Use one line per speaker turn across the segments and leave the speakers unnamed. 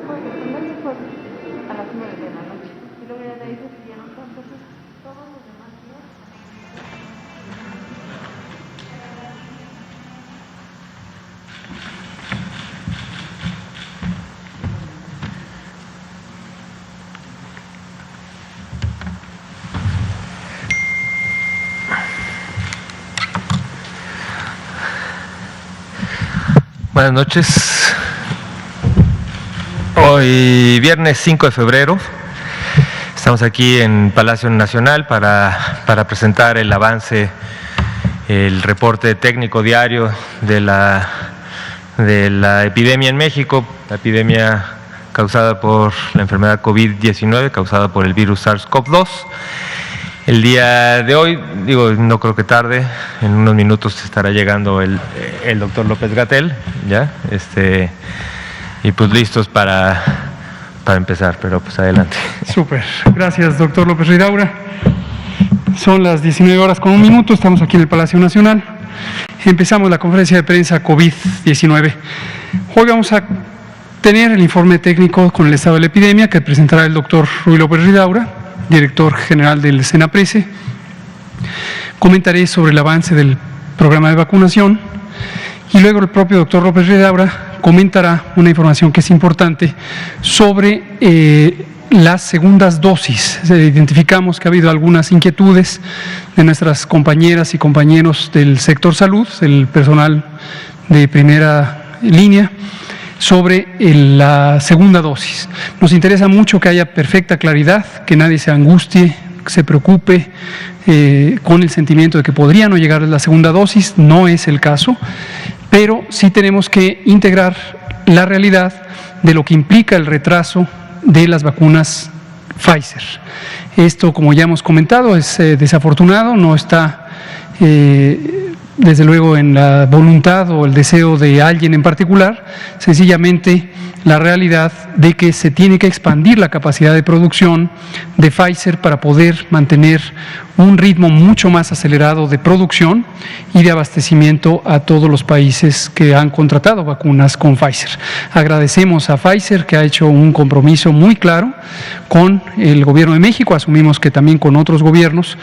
fue, el primer sí fue a las 9 de la noche. Y luego ya de ahí se siguieron tantos, todos los demás días.
Buenas noches. Hoy viernes 5 de febrero estamos aquí en Palacio Nacional para presentar el avance, el reporte técnico diario de la epidemia en México, la epidemia causada por la enfermedad COVID-19, causada por el virus SARS-CoV-2. El día de hoy, no creo que tarde, en unos minutos estará llegando el doctor López-Gatell, ¿ya? Y pues listos para empezar, pero pues adelante.
Súper, gracias doctor López Ridaura. Son las 19:01, estamos aquí en el Palacio Nacional. Empezamos la conferencia de prensa COVID-19. Hoy vamos a tener el informe técnico con el estado de la epidemia que presentará el doctor Ruy López Ridaura, director general del Senaprece. Comentaré sobre el avance del programa de vacunación y luego el propio doctor López Ridaura comentará una información que es importante sobre las segundas dosis. Identificamos que ha habido algunas inquietudes de nuestras compañeras y compañeros del sector salud, el personal de primera línea, sobre la segunda dosis. Nos interesa mucho que haya perfecta claridad, que nadie se angustie, que se preocupe con el sentimiento de que podría no llegar a la segunda dosis. No es el caso, pero sí tenemos que integrar la realidad de lo que implica el retraso de las vacunas Pfizer. Esto, como ya hemos comentado, es desafortunado, no está desde luego en la voluntad o el deseo de alguien en particular, sencillamente la realidad de que se tiene que expandir la capacidad de producción de Pfizer para poder mantener un ritmo mucho más acelerado de producción y de abastecimiento a todos los países que han contratado vacunas con Pfizer. Agradecemos a Pfizer, que ha hecho un compromiso muy claro con el gobierno de México, asumimos que también con otros gobiernos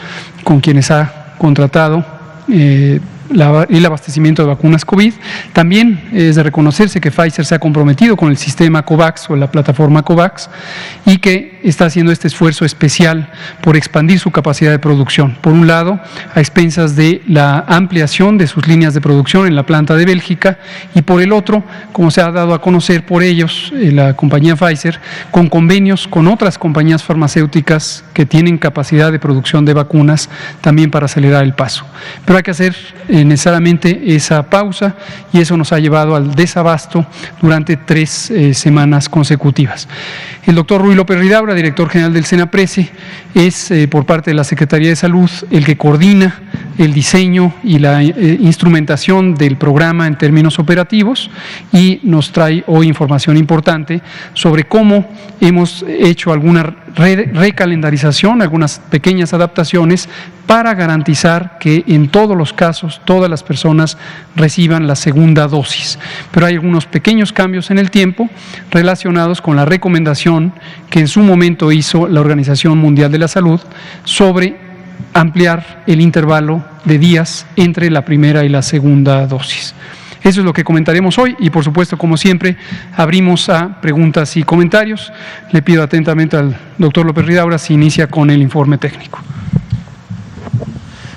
con quienes ha contratado el abastecimiento de vacunas COVID. También es de reconocerse que Pfizer se ha comprometido con el sistema COVAX o la plataforma COVAX y que está haciendo este esfuerzo especial por expandir su capacidad de producción. Por un lado, a expensas de la ampliación de sus líneas de producción en la planta de Bélgica, y por el otro, como se ha dado a conocer por ellos, la compañía Pfizer, con convenios con otras compañías farmacéuticas que tienen capacidad de producción de vacunas también para acelerar el paso. Pero hay que hacer necesariamente esa pausa y eso nos ha llevado al desabasto durante 3 semanas consecutivas. El doctor Ruy López Ridaura, director general del Senaprece, es por parte de la Secretaría de Salud el que coordina el diseño y la instrumentación del programa en términos operativos y nos trae hoy información importante sobre cómo hemos hecho alguna recalendarización, algunas pequeñas adaptaciones para garantizar que en todos los casos todas las personas reciban la segunda dosis. Pero hay algunos pequeños cambios en el tiempo relacionados con la recomendación que en su momento hizo la Organización Mundial de la Salud sobre ampliar el intervalo de días entre la primera y la segunda dosis. Eso es lo que comentaremos hoy y, por supuesto, como siempre, abrimos a preguntas y comentarios. Le pido atentamente al doctor López Ridaura si inicia con el informe técnico.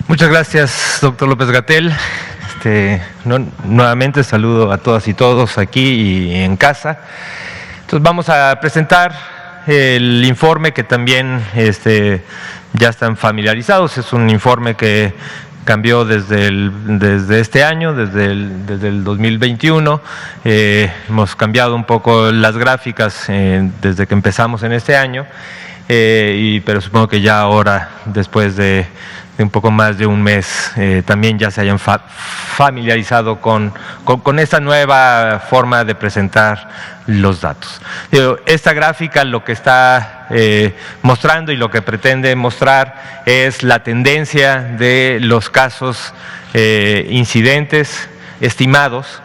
Muchas gracias, doctor López-Gatell. Nuevamente saludo a todas y todos aquí y en casa. Entonces vamos a presentar el informe que también ya están familiarizados. Es un informe que cambió desde este año, desde el 2021. Hemos cambiado un poco las gráficas desde que empezamos en este año, pero supongo que ya ahora, después de un poco más de un mes, también ya se hayan familiarizado con esta nueva forma de presentar los datos. Esta gráfica lo que está mostrando y lo que pretende mostrar es la tendencia de los casos incidentes estimados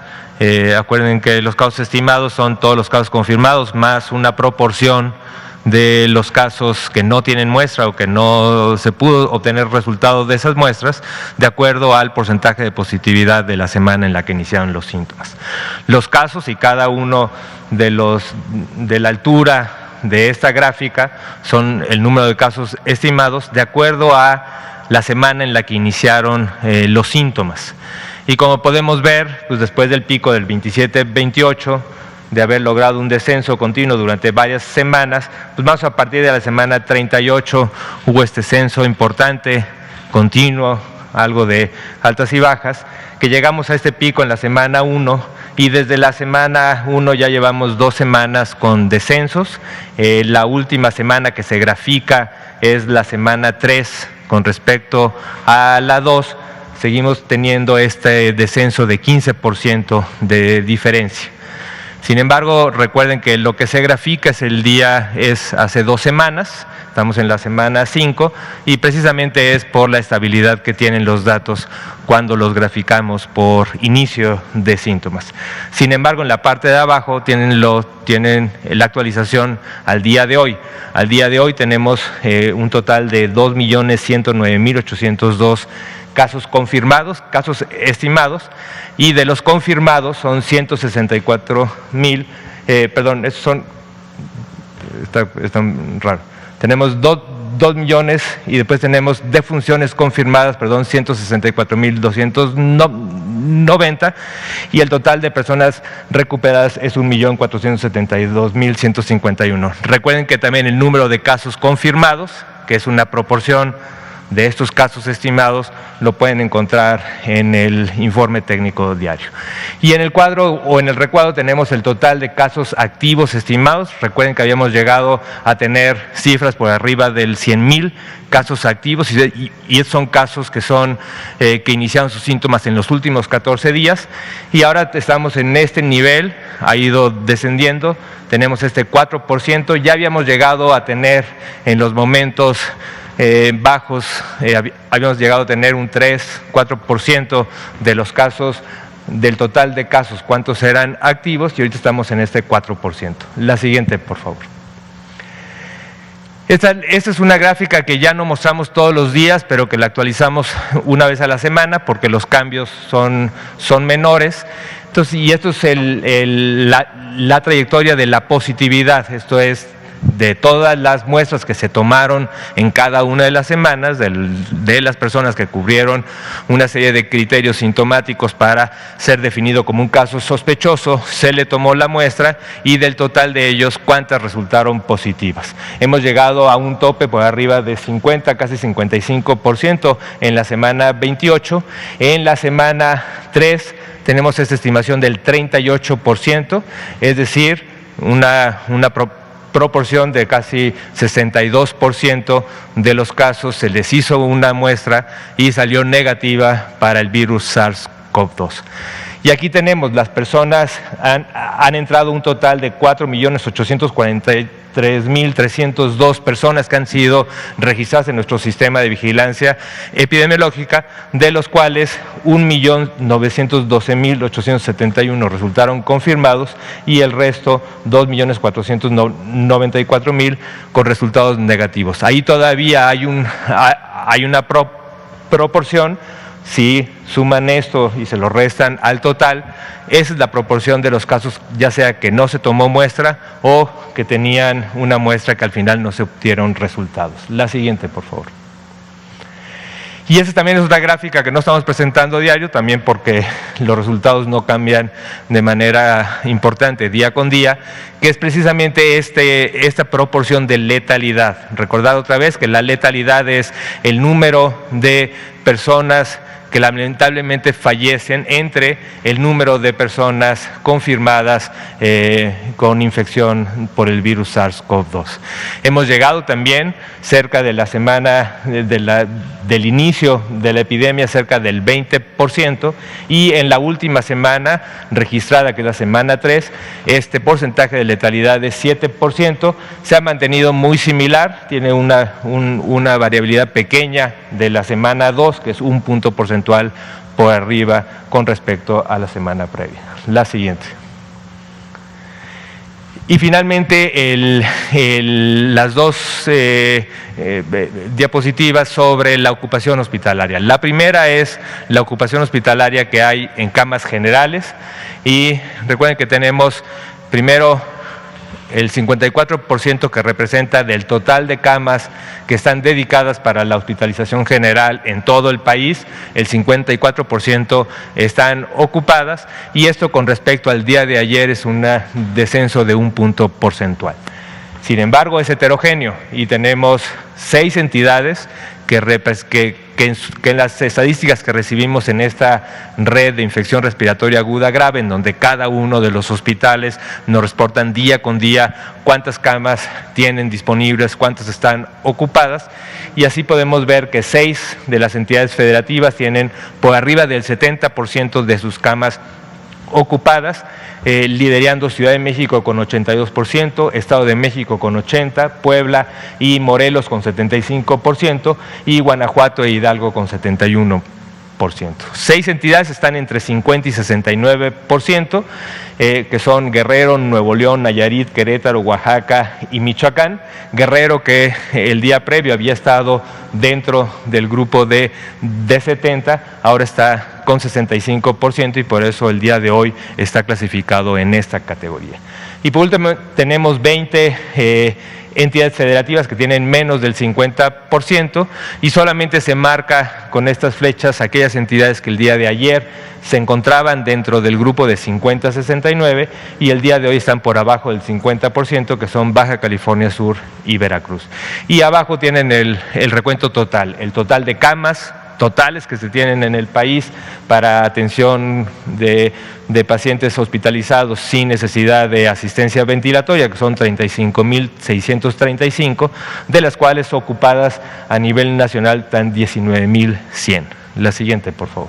Acuerden que los casos estimados son todos los casos confirmados más una proporción de los casos que no tienen muestra o que no se pudo obtener resultados de esas muestras de acuerdo al porcentaje de positividad de la semana en la que iniciaron los síntomas. Los casos y cada uno de la altura de esta gráfica son el número de casos estimados de acuerdo a la semana en la que iniciaron los síntomas. Y como podemos ver, pues después del pico del 27-28, de haber logrado un descenso continuo durante varias semanas, pues más a partir de la semana 38 hubo este descenso importante, continuo, algo de altas y bajas, que llegamos a este pico en la semana 1 y desde la semana 1 ya llevamos 2 semanas con descensos. La última semana que se grafica es la semana 3 con respecto a la 2, seguimos teniendo este descenso de 15% de diferencia. Sin embargo, recuerden que lo que se grafica es hace 2 semanas, estamos en la semana 5 y precisamente es por la estabilidad que tienen los datos cuando los graficamos por inicio de síntomas. Sin embargo, en la parte de abajo tienen la actualización al día de hoy. Al día de hoy tenemos un total de 2.109.802 casos confirmados, casos estimados, y de los confirmados son 164.000, estos son, está raro, tenemos 2 millones y después tenemos defunciones confirmadas, 164.290 y el total de personas recuperadas es 1.472.151. Recuerden que también el número de casos confirmados, que es una proporción de estos casos estimados, lo pueden encontrar en el informe técnico diario. Y en el cuadro o en el recuadro tenemos el total de casos activos estimados. Recuerden que habíamos llegado a tener cifras por arriba del 100.000 casos activos y son casos que iniciaron sus síntomas en los últimos 14 días y ahora estamos en este nivel, ha ido descendiendo, tenemos este 4%, ya habíamos llegado a tener en los momentos bajos, habíamos llegado a tener un 3-4% de los casos, del total de casos, cuántos eran activos, y ahorita estamos en este 4%. La siguiente, por favor. Esta es una gráfica que ya no mostramos todos los días, pero que la actualizamos una vez a la semana porque los cambios son menores. Entonces, y esto es la trayectoria de la positividad, esto es, de todas las muestras que se tomaron en cada una de las semanas, de las personas que cubrieron una serie de criterios sintomáticos para ser definido como un caso sospechoso, se le tomó la muestra y del total de ellos, cuántas resultaron positivas. Hemos llegado a un tope por arriba de 50, casi 55% en la semana 28. En la semana 3 tenemos esta estimación del 38%, es decir, una proporción de casi 62% de los casos se les hizo una muestra y salió negativa para el virus SARS-CoV-2. Y aquí tenemos, las personas han entrado un total de 4.843.302 personas que han sido registradas en nuestro sistema de vigilancia epidemiológica, de los cuales 1.912.871 resultaron confirmados y el resto 2.494.000 con resultados negativos. Ahí todavía hay una proporción. Si suman esto y se lo restan al total, esa es la proporción de los casos, ya sea que no se tomó muestra o que tenían una muestra que al final no se obtuvieron resultados. La siguiente, por favor. Y esa también es otra gráfica que no estamos presentando diario, también porque los resultados no cambian de manera importante día con día, que es precisamente esta proporción de letalidad. Recordad otra vez que la letalidad es el número de personas que lamentablemente fallecen entre el número de personas confirmadas con infección por el virus SARS-CoV-2. Hemos llegado también cerca de la semana del inicio de la epidemia, cerca del 20%, y en la última semana registrada, que es la semana 3, este porcentaje de letalidad es 7%, se ha mantenido muy similar, tiene una variabilidad pequeña de la semana 2, que es un punto porcentual por arriba con respecto a la semana previa. La siguiente. Y finalmente las dos diapositivas sobre la ocupación hospitalaria. La primera es la ocupación hospitalaria que hay en camas generales, y recuerden que tenemos primero el 54% que representa del total de camas que están dedicadas para la hospitalización general en todo el país, el 54% están ocupadas, y esto con respecto al día de ayer es un descenso de 1 punto porcentual. Sin embargo, es heterogéneo y tenemos 6 entidades que en las estadísticas que recibimos en esta red de infección respiratoria aguda grave, en donde cada uno de los hospitales nos reportan día con día cuántas camas tienen disponibles, cuántas están ocupadas, y así podemos ver que 6 de las entidades federativas tienen por arriba del 70% de sus camas ocupadas, liderando Ciudad de México con 82%, Estado de México con 80%, Puebla y Morelos con 75%, y Guanajuato e Hidalgo con 71%. 6 entidades están entre 50 y 69%, que son Guerrero, Nuevo León, Nayarit, Querétaro, Oaxaca y Michoacán. Guerrero, que el día previo había estado dentro del grupo de 70, ahora está con 65%, y por eso el día de hoy está clasificado en esta categoría. Y por último tenemos 20 entidades federativas que tienen menos del 50%, y solamente se marca con estas flechas aquellas entidades que el día de ayer se encontraban dentro del grupo de 50 a 69 y el día de hoy están por abajo del 50%, que son Baja California Sur y Veracruz. Y abajo tienen el recuento total, el total de camas totales que se tienen en el país para atención de pacientes hospitalizados sin necesidad de asistencia ventilatoria, que son 35.635, de las cuales ocupadas a nivel nacional están 19.100. La siguiente, por favor.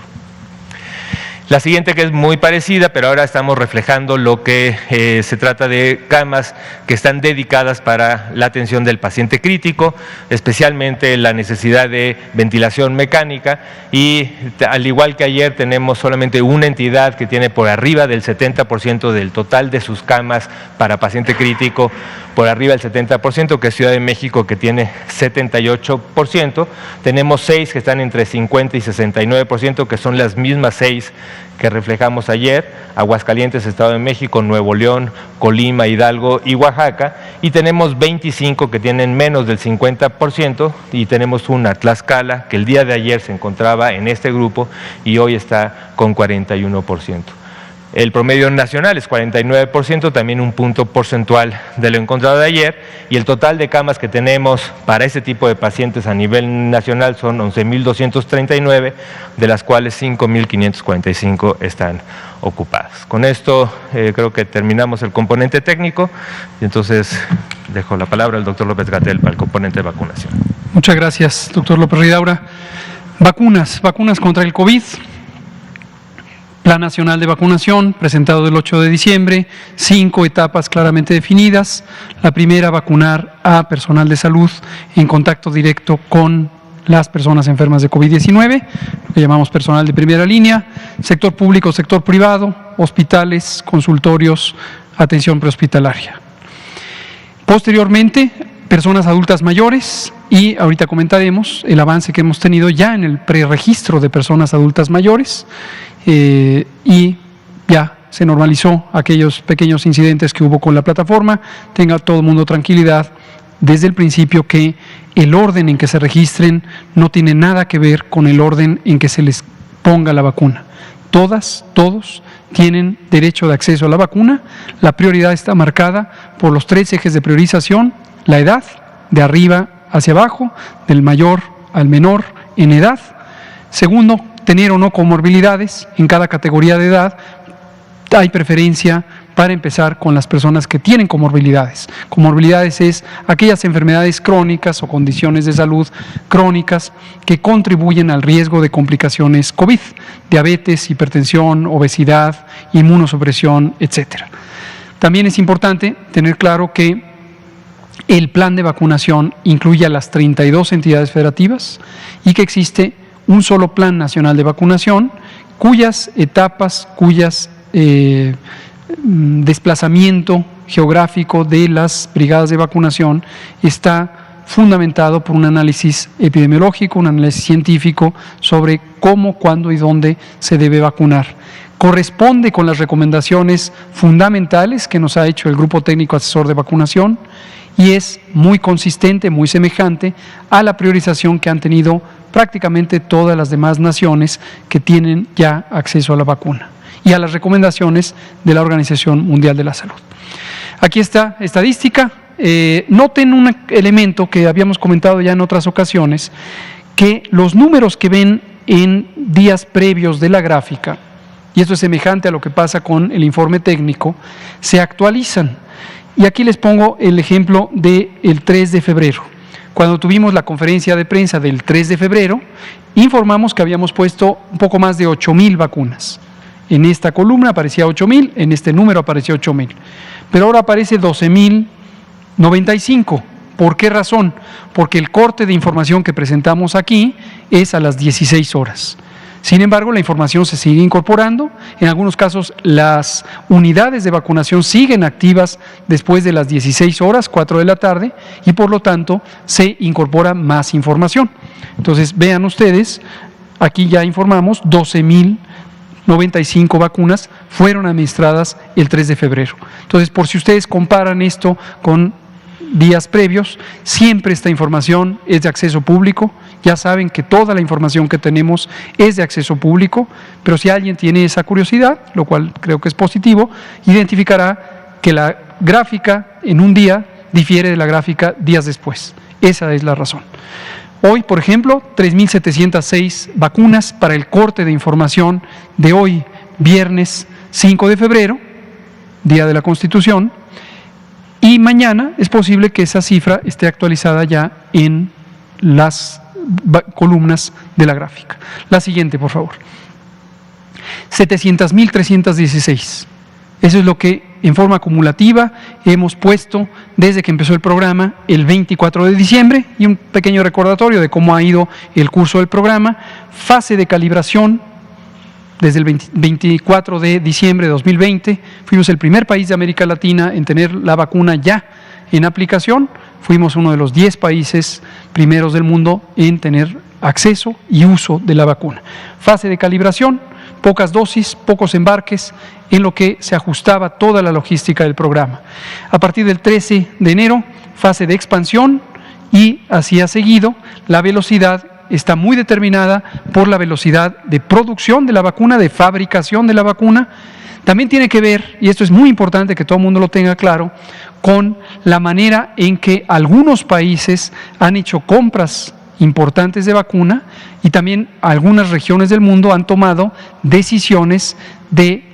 La siguiente, que es muy parecida, pero ahora estamos reflejando lo que se trata de camas que están dedicadas para la atención del paciente crítico, especialmente la necesidad de ventilación mecánica, y al igual que ayer tenemos solamente una entidad que tiene por arriba del 70% del total de sus camas para paciente crítico, por arriba del 70%, que es Ciudad de México, que tiene 78%. Tenemos 6 que están entre 50 y 69%, que son las mismas 6 que reflejamos ayer: Aguascalientes, Estado de México, Nuevo León, Colima, Hidalgo y Oaxaca, y tenemos 25 que tienen menos del 50%, y tenemos una, Tlaxcala, que el día de ayer se encontraba en este grupo y hoy está con 41%. El promedio nacional es 49%, también 1 punto porcentual de lo encontrado de ayer, y el total de camas que tenemos para este tipo de pacientes a nivel nacional son 11.239, de las cuales 5.545 están ocupadas. Con esto creo que terminamos el componente técnico, y entonces dejo la palabra al doctor López-Gatell para el componente de vacunación.
Muchas gracias, doctor López-Ridaura. Vacunas contra el COVID. Plan Nacional de Vacunación, presentado el 8 de diciembre, 5 etapas claramente definidas. La primera, vacunar a personal de salud en contacto directo con las personas enfermas de COVID-19, lo que llamamos personal de primera línea, sector público, sector privado, hospitales, consultorios, atención prehospitalaria. Posteriormente, personas adultas mayores, y ahorita comentaremos el avance que hemos tenido ya en el preregistro de personas adultas mayores, y ya se normalizó aquellos pequeños incidentes que hubo con la plataforma. Tenga todo el mundo tranquilidad desde el principio que el orden en que se registren no tiene nada que ver con el orden en que se les ponga la vacuna. Todos tienen derecho de acceso a la vacuna. La prioridad está marcada por los 3 ejes de priorización: la edad, de arriba hacia abajo, del mayor al menor en edad. Segundo, tener o no comorbilidades. En cada categoría de edad hay preferencia para empezar con las personas que tienen comorbilidades. Comorbilidades es aquellas enfermedades crónicas o condiciones de salud crónicas que contribuyen al riesgo de complicaciones COVID: diabetes, hipertensión, obesidad, inmunosupresión, etc. También es importante tener claro que el plan de vacunación incluye a las 32 entidades federativas y que existe un solo plan nacional de vacunación cuyas etapas, desplazamiento geográfico de las brigadas de vacunación está fundamentado por un análisis epidemiológico, un análisis científico sobre cómo, cuándo y dónde se debe vacunar. Corresponde con las recomendaciones fundamentales que nos ha hecho el Grupo Técnico Asesor de Vacunación y es muy consistente, muy semejante a la priorización que han tenido prácticamente todas las demás naciones que tienen ya acceso a la vacuna y a las recomendaciones de la Organización Mundial de la Salud. Aquí está estadística. Noten un elemento que habíamos comentado ya en otras ocasiones, que los números que ven en días previos de la gráfica, y esto es semejante a lo que pasa con el informe técnico, se actualizan. Y aquí les pongo el ejemplo del 3 de febrero. Cuando tuvimos la conferencia de prensa del 3 de febrero, informamos que habíamos puesto un poco más de 8,000 vacunas. En esta columna aparecía 8,000, en este número aparecía 8,000. Pero ahora aparece 12,095. ¿Por qué razón? Porque el corte de información que presentamos aquí es a las 16 horas. Sin embargo, la información se sigue incorporando. En algunos casos, las unidades de vacunación siguen activas después de las 16 horas, 4 de la tarde, y por lo tanto se incorpora más información. Entonces, vean ustedes, aquí ya informamos 12,095 vacunas fueron administradas el 3 de febrero. Entonces, por si ustedes comparan esto con días previos, siempre esta información es de acceso público. Ya saben que toda la información que tenemos es de acceso público, pero si alguien tiene esa curiosidad, lo cual creo que es positivo, identificará que la gráfica en un día difiere de la gráfica días después. Esa es la razón. Hoy, por ejemplo, 3,706 vacunas para el corte de información de hoy, viernes 5 de febrero, Día de la Constitución, y mañana es posible que esa cifra esté actualizada ya en las columnas de la gráfica. La siguiente, por favor. 700,316. Eso es lo que en forma acumulativa hemos puesto desde que empezó el programa el 24 de diciembre y un pequeño recordatorio de cómo ha ido el curso del programa. Fase de calibración desde el 24 de diciembre de 2020. Fuimos el primer país de América Latina en tener la vacuna ya en aplicación. Fuimos uno de los 10 países primeros del mundo en tener acceso y uso de la vacuna. Fase de calibración, pocas dosis, pocos embarques, en lo que se ajustaba toda la logística del programa. A partir del 13 de enero, fase de expansión y así ha seguido. La velocidad está muy determinada por la velocidad de producción de la vacuna, de fabricación de la vacuna. También tiene que ver, y esto es muy importante que todo el mundo lo tenga claro, con la manera en que algunos países han hecho compras importantes de vacuna y también algunas regiones del mundo han tomado decisiones de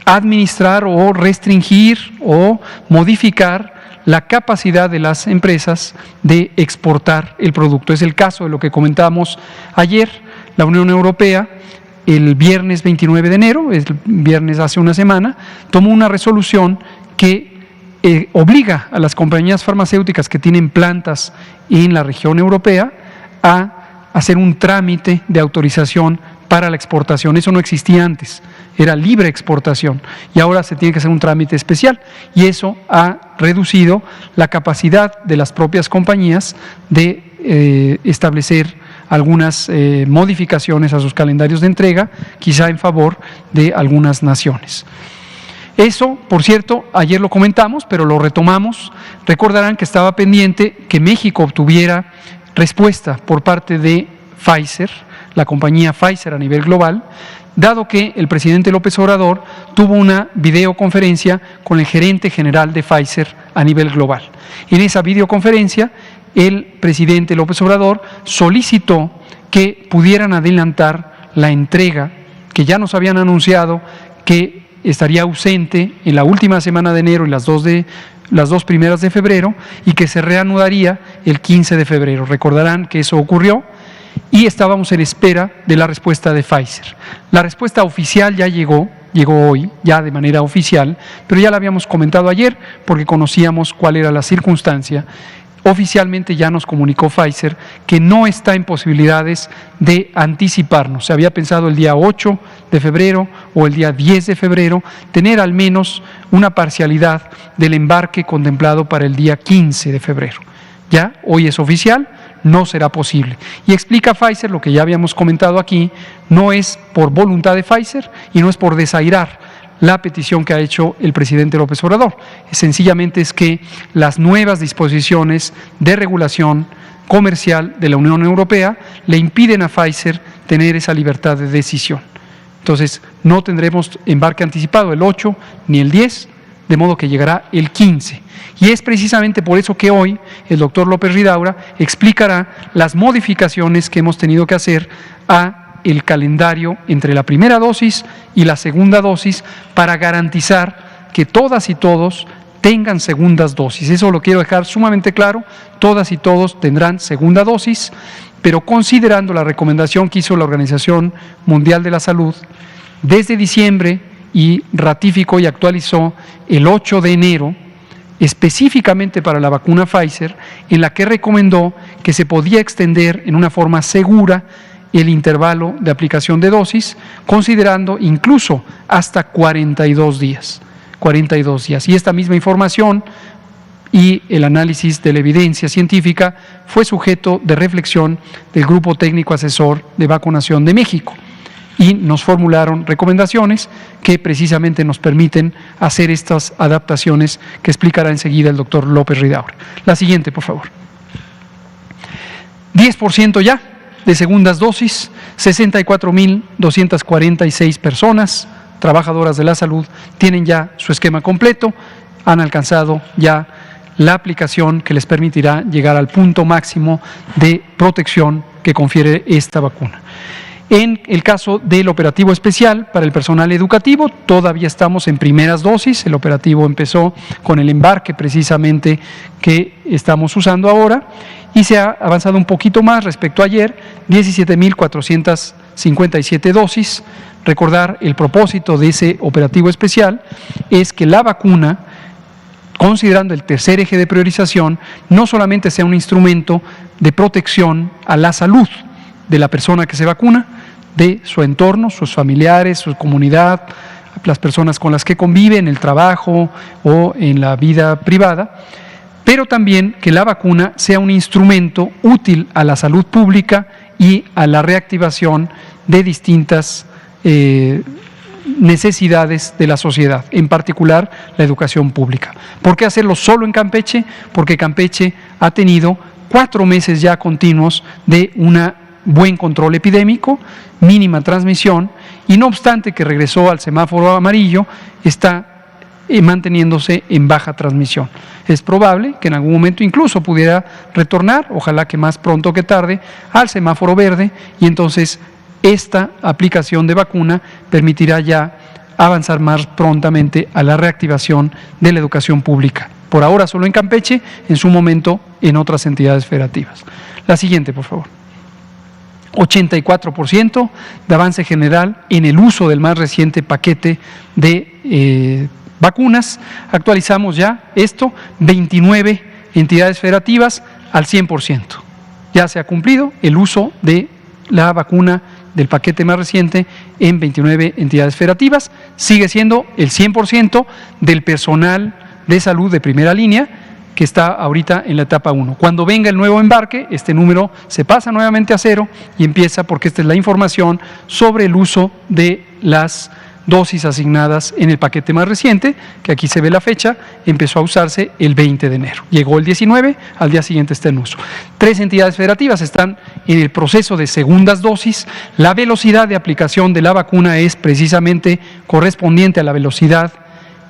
administrar o restringir o modificar la capacidad de las empresas de exportar el producto. Es el caso de lo que comentábamos ayer. La Unión Europea, el viernes 29 de enero, el viernes hace una semana, tomó una resolución que obliga a las compañías farmacéuticas que tienen plantas en la región europea a hacer un trámite de autorización para la exportación. Eso no existía antes, era libre exportación y ahora se tiene que hacer un trámite especial y eso ha reducido la capacidad de las propias compañías de establecer algunas modificaciones a sus calendarios de entrega, quizá en favor de algunas naciones. Eso, por cierto, ayer lo comentamos, pero lo retomamos. Recordarán que estaba pendiente que México obtuviera respuesta por parte de Pfizer, la compañía Pfizer a nivel global, dado que el presidente López Obrador tuvo una videoconferencia con el gerente general de Pfizer a nivel global. En esa videoconferencia, el presidente López Obrador solicitó que pudieran adelantar la entrega, que ya nos habían anunciado que estaría ausente en la última semana de enero y las dos primeras de febrero, y que se reanudaría el 15 de febrero. Recordarán que eso ocurrió y estábamos en espera de la respuesta de Pfizer. La respuesta oficial ya llegó hoy, ya de manera oficial, pero ya la habíamos comentado ayer porque conocíamos cuál era la circunstancia. oficialmente ya nos comunicó Pfizer que no está en posibilidades de anticiparnos. Se había pensado el día 8 de febrero o el día 10 de febrero tener al menos una parcialidad del embarque contemplado para el día 15 de febrero. Ya hoy es oficial, no será posible. Y explica Pfizer lo que ya habíamos comentado aquí, no es por voluntad de Pfizer y no es por desairar la petición que ha hecho el presidente López Obrador. Sencillamente es que las nuevas disposiciones de regulación comercial de la Unión Europea le impiden a Pfizer tener esa libertad de decisión. Entonces, no tendremos embarque anticipado el 8 ni el 10, de modo que llegará el 15. Y es precisamente por eso que hoy el doctor López Ridaura explicará las modificaciones que hemos tenido que hacer a el calendario entre la primera dosis y la segunda dosis para garantizar que todas y todos tengan segundas dosis. Eso lo quiero dejar sumamente claro, todas y todos tendrán segunda dosis, pero considerando la recomendación que hizo la Organización Mundial de la Salud desde diciembre y ratificó y actualizó el 8 de enero, específicamente para la vacuna Pfizer, en la que recomendó que se podía extender en una forma segura el intervalo de aplicación de dosis, considerando incluso hasta 42 días. 42 días. Y esta misma información y el análisis de la evidencia científica fue sujeto de reflexión del Grupo Técnico Asesor de Vacunación de México. Y nos formularon recomendaciones que precisamente nos permiten hacer estas adaptaciones que explicará enseguida el doctor López Ridaura. La siguiente, por favor. 10% ya de segundas dosis, 64.246 personas, trabajadoras de la salud, tienen ya su esquema completo, han alcanzado ya la aplicación que les permitirá llegar al punto máximo de protección que confiere esta vacuna. En el caso del operativo especial para el personal educativo, todavía estamos en primeras dosis. El operativo empezó con el embarque precisamente que estamos usando ahora y se ha avanzado un poquito más respecto a ayer, 17.457 dosis. Recordar, el propósito de ese operativo especial es que la vacuna, considerando el tercer eje de priorización, no solamente sea un instrumento de protección a la salud de la persona que se vacuna, de su entorno, sus familiares, su comunidad, las personas con las que convive en el trabajo o en la vida privada, pero también que la vacuna sea un instrumento útil a la salud pública y a la reactivación de distintas necesidades de la sociedad, en particular la educación pública. ¿Por qué hacerlo solo en Campeche? Porque Campeche ha tenido 4 meses ya continuos de un buen control epidémico, mínima transmisión, y no obstante que regresó al semáforo amarillo, está manteniéndose en baja transmisión. Es probable que en algún momento incluso pudiera retornar, ojalá que más pronto que tarde, al semáforo verde, y entonces esta aplicación de vacuna permitirá ya avanzar más prontamente a la reactivación de la educación pública. Por ahora solo en Campeche, en su momento en otras entidades federativas. La siguiente, por favor. 84% de avance general en el uso del más reciente paquete de vacunas. Actualizamos ya esto, 29 entidades federativas al 100%. Ya se ha cumplido el uso de la vacuna del paquete más reciente en 29 entidades federativas. Sigue siendo el 100% del personal de salud de primera línea que está ahorita en la etapa 1. Cuando venga el nuevo embarque, este número se pasa nuevamente a 0 y empieza, porque esta es la información sobre el uso de las dosis asignadas en el paquete más reciente, que aquí se ve la fecha, empezó a usarse el 20 de enero. Llegó el 19, al día siguiente está en uso. 3 entidades federativas están en el proceso de segundas dosis. La velocidad de aplicación de la vacuna es precisamente correspondiente a la velocidad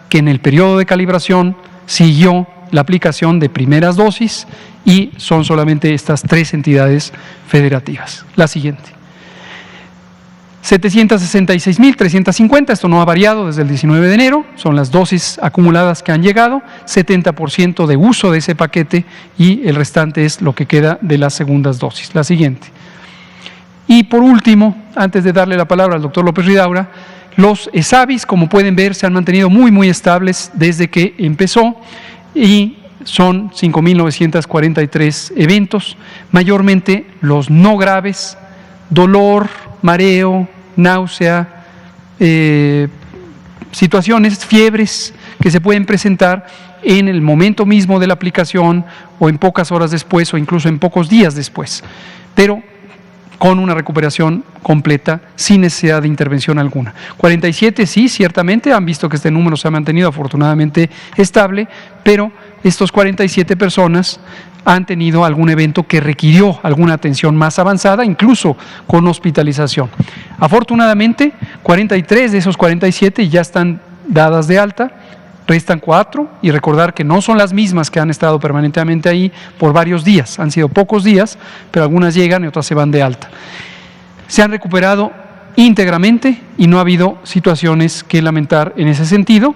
que en el periodo de calibración siguió la aplicación de primeras dosis, y son solamente estas 3 entidades federativas. La siguiente. 766.350, esto no ha variado desde el 19 de enero, son las dosis acumuladas que han llegado, 70% de uso de ese paquete y el restante es lo que queda de las segundas dosis. La siguiente. Y por último, antes de darle la palabra al doctor López Ridaura, los ESAVIS, como pueden ver, se han mantenido muy estables desde que empezó, y son 5.943 eventos, mayormente los no graves, dolor, mareo, náusea, situaciones, fiebres que se pueden presentar en el momento mismo de la aplicación o en pocas horas después o incluso en pocos días después, pero con una recuperación completa, sin necesidad de intervención alguna. 47 sí, ciertamente, han visto que este número se ha mantenido afortunadamente estable, pero estos 47 personas han tenido algún evento que requirió alguna atención más avanzada, incluso con hospitalización. Afortunadamente, 43 de esos 47 ya están dadas de alta, restan 4, y recordar que no son las mismas que han estado permanentemente ahí por varios días, han sido pocos días, pero algunas llegan y otras se van de alta. Se han recuperado íntegramente y no ha habido situaciones que lamentar en ese sentido.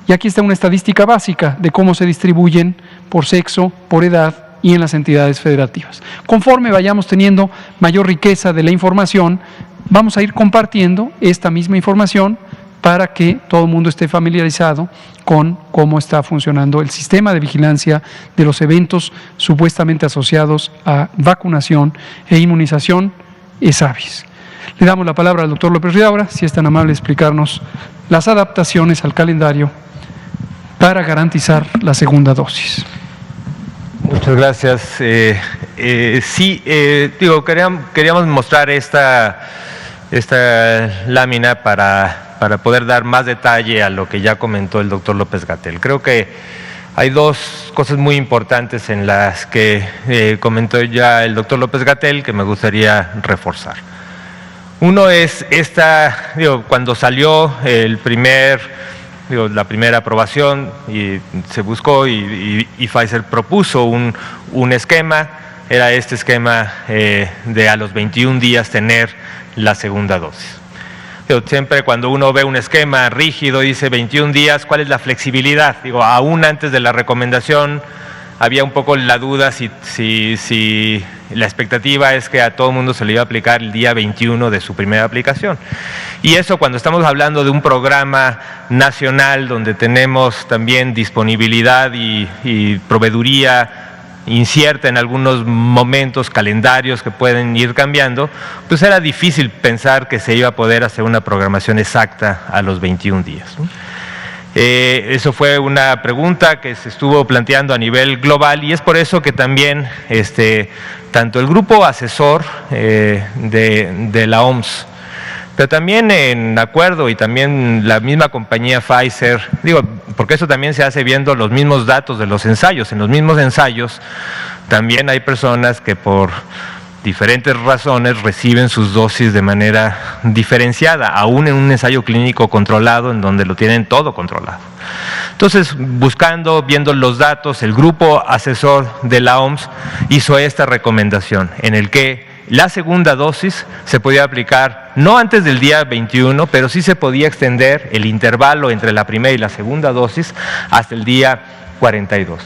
Y aquí está una estadística básica de cómo se distribuyen por sexo, por edad y en las entidades federativas. Conforme vayamos teniendo mayor riqueza de la información, vamos a ir compartiendo esta misma información para que todo el mundo esté familiarizado con cómo está funcionando el sistema de vigilancia de los eventos supuestamente asociados a vacunación e inmunización ESAVIS. Le damos la palabra al doctor López Ridaura, si es tan amable de explicarnos las adaptaciones al calendario para garantizar la segunda dosis.
Muchas gracias. Queríamos mostrar esta lámina para poder dar más detalle a lo que ya comentó el doctor López-Gatell. Creo que hay dos cosas muy importantes en las que comentó ya el doctor López-Gatell que me gustaría reforzar. Uno es cuando salió la primera aprobación y se buscó y Pfizer propuso un esquema, era este esquema de a los 21 días tener la segunda dosis. Siempre cuando uno ve un esquema rígido, dice 21 días, ¿cuál es la flexibilidad? Aún antes de la recomendación había un poco la duda si la expectativa es que a todo el mundo se le iba a aplicar el día 21 de su primera aplicación. Y eso cuando estamos hablando de un programa nacional donde tenemos también disponibilidad y proveeduría incierta en algunos momentos, calendarios que pueden ir cambiando, pues era difícil pensar que se iba a poder hacer una programación exacta a los 21 días, ¿no? Eso fue una pregunta que se estuvo planteando a nivel global y es por eso que también tanto el grupo asesor de la OMS, pero también en acuerdo y también la misma compañía Pfizer, porque eso también se hace viendo los mismos datos de los ensayos. En los mismos ensayos también hay personas que por diferentes razones reciben sus dosis de manera diferenciada, aún en un ensayo clínico controlado en donde lo tienen todo controlado. Entonces, viendo los datos, el grupo asesor de la OMS hizo esta recomendación en el que la segunda dosis se podía aplicar no antes del día 21, pero sí se podía extender el intervalo entre la primera y la segunda dosis hasta el día 42.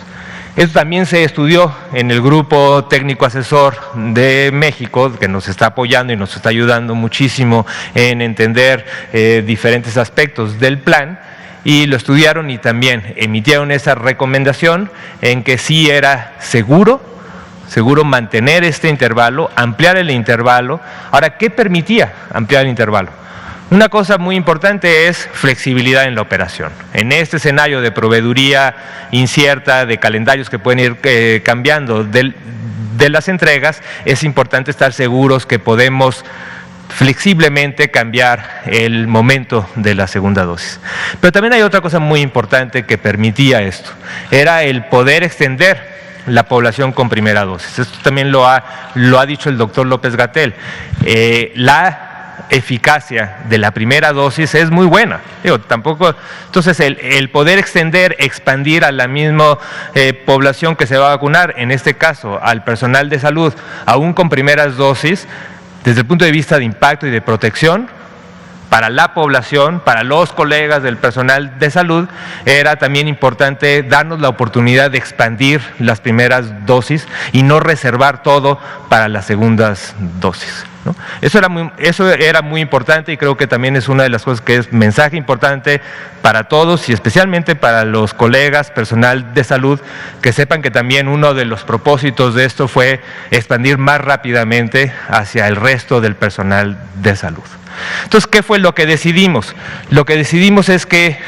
Esto también se estudió en el grupo técnico asesor de México, que nos está apoyando y nos está ayudando muchísimo en entender diferentes aspectos del plan, y lo estudiaron y también emitieron esa recomendación en que sí era seguro mantener este intervalo, ampliar el intervalo. Ahora, ¿qué permitía ampliar el intervalo? Una cosa muy importante es flexibilidad en la operación. En este escenario de proveeduría incierta, de calendarios que pueden ir cambiando de las entregas, es importante estar seguros que podemos flexiblemente cambiar el momento de la segunda dosis. Pero también hay otra cosa muy importante que permitía esto, era el poder extender la población con primera dosis. Esto también lo ha dicho el doctor López-Gatell. La eficacia de la primera dosis es muy buena. Entonces el poder expandir a la misma población que se va a vacunar, en este caso al personal de salud, aún con primeras dosis, desde el punto de vista de impacto y de protección, para la población, para los colegas del personal de salud, era también importante darnos la oportunidad de expandir las primeras dosis y no reservar todo para las segundas dosis, ¿no? Eso era muy importante, y creo que también es una de las cosas que es mensaje importante para todos y especialmente para los colegas, personal de salud, que sepan que también uno de los propósitos de esto fue expandir más rápidamente hacia el resto del personal de salud. Entonces, ¿qué fue lo que decidimos? Lo que decidimos es que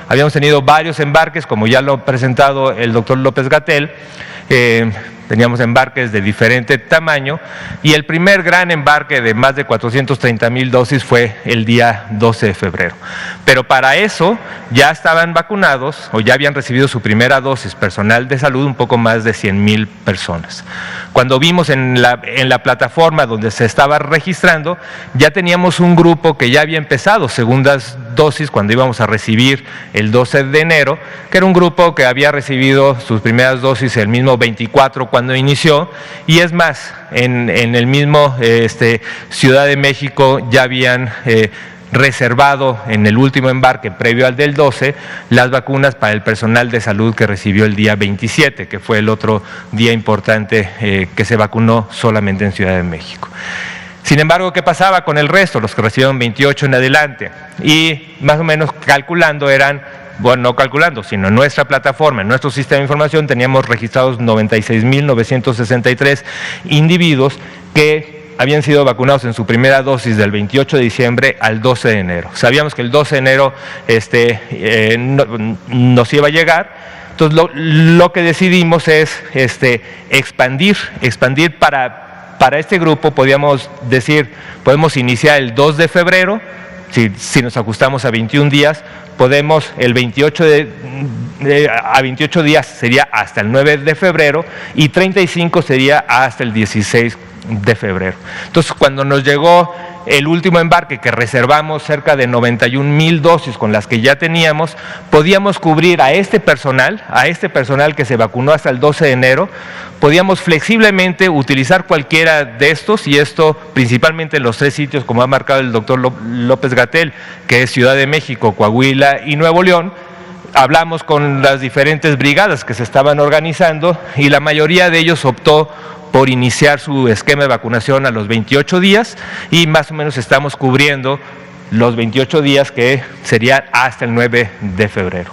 habíamos tenido varios embarques, como ya lo ha presentado el doctor López-Gatell. Teníamos embarques de diferente tamaño, y el primer gran embarque de más de 430,000 dosis fue el día 12 de febrero. Pero para eso ya estaban vacunados o ya habían recibido su primera dosis personal de salud un poco más de 100,000 personas. Cuando vimos en la plataforma donde se estaba registrando, ya teníamos un grupo que ya había empezado segundas dosis cuando íbamos a recibir el 12 de enero, que era un grupo que había recibido sus primeras dosis el mismo 24 cuando inició, y es más, en el mismo Ciudad de México ya habían reservado en el último embarque previo al del 12 las vacunas para el personal de salud que recibió el día 27, que fue el otro día importante que se vacunó solamente en Ciudad de México. Sin embargo, ¿qué pasaba con el resto? Los que recibieron 28 en adelante, y más o menos calculando no calculando, sino en nuestra plataforma, en nuestro sistema de información, teníamos registrados 96,963 individuos que habían sido vacunados en su primera dosis del 28 de diciembre al 12 de enero. Sabíamos que el 12 de enero nos iba a llegar. Entonces, lo que decidimos es expandir para este grupo. Podemos iniciar el 2 de febrero, si nos ajustamos a 21 días, podemos el 28 a 28 días sería hasta el 9 de febrero y 35 sería hasta el 16 de febrero. Entonces, cuando nos llegó el último embarque, que reservamos cerca de 91,000 dosis con las que ya teníamos, podíamos cubrir a este personal que se vacunó hasta el 12 de enero, podíamos flexiblemente utilizar cualquiera de estos, y esto principalmente en los 3 sitios, como ha marcado el doctor López-Gatell, que es Ciudad de México, Coahuila y Nuevo León. Hablamos con las diferentes brigadas que se estaban organizando, y la mayoría de ellos optó por iniciar su esquema de vacunación a los 28 días, y más o menos estamos cubriendo los 28 días, que serían hasta el 9 de febrero.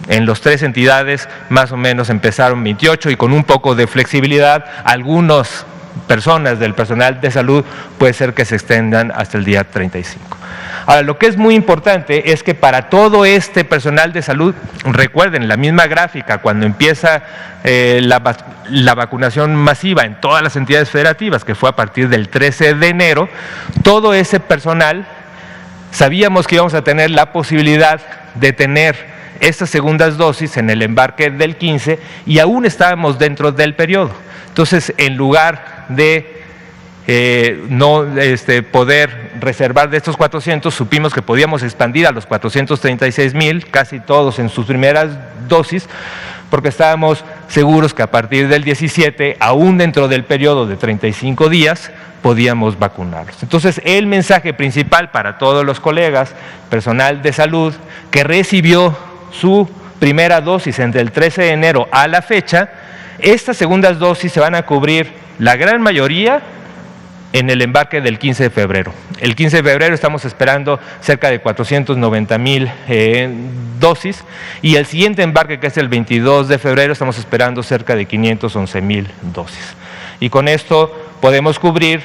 En las 3 entidades más o menos empezaron 28, y con un poco de flexibilidad, algunas personas del personal de salud puede ser que se extendan hasta el día 35. Ahora, lo que es muy importante es que para todo este personal de salud, recuerden la misma gráfica, cuando empieza la vacunación masiva en todas las entidades federativas, que fue a partir del 13 de enero, todo ese personal sabíamos que íbamos a tener la posibilidad de tener estas segundas dosis en el embarque del 15, y aún estábamos dentro del periodo. Entonces, en lugar de no poder reservar de estos 400, supimos que podíamos expandir a los 436,000, casi todos en sus primeras dosis, porque estábamos seguros que a partir del 17, aún dentro del periodo de 35 días, podíamos vacunarlos. Entonces, el mensaje principal para todos los colegas, personal de salud, que recibió su primera dosis entre el 13 de enero a la fecha, estas segundas dosis se van a cubrir la gran mayoría en el embarque del 15 de febrero. El 15 de febrero estamos esperando cerca de 490,000 dosis, y el siguiente embarque, que es el 22 de febrero, estamos esperando cerca de 511,000 dosis. Y con esto podemos cubrir,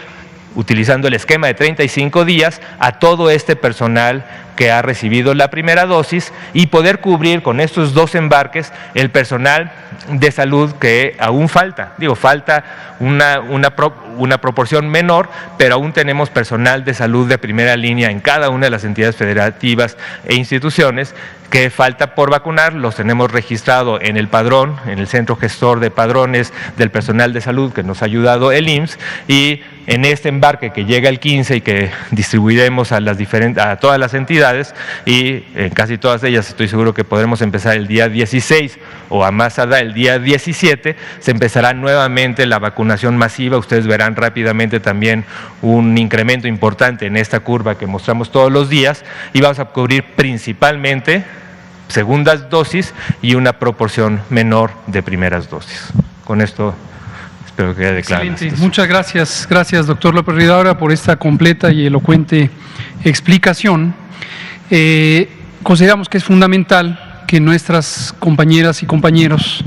utilizando el esquema de 35 días, a todo este personal que ha recibido la primera dosis, y poder cubrir con estos 2 embarques el personal de salud que aún falta. Falta una proporción menor, pero aún tenemos personal de salud de primera línea en cada una de las entidades federativas e instituciones que falta por vacunar. Los tenemos registrado en el padrón, en el centro gestor de padrones del personal de salud que nos ha ayudado el IMSS, y en este embarque que llega el 15 y que distribuiremos a todas las entidades, y en casi todas ellas estoy seguro que podremos empezar el día 16 o a más tardar el día 17, se empezará nuevamente la vacunación masiva. Ustedes verán rápidamente también un incremento importante en esta curva que mostramos todos los días, y vamos a cubrir principalmente segundas dosis y una proporción menor de primeras dosis. Con esto espero que quede claro.
Excelente. Muchas gracias. Gracias, doctor López Ridaura, por esta completa y elocuente explicación. Consideramos que es fundamental que nuestras compañeras y compañeros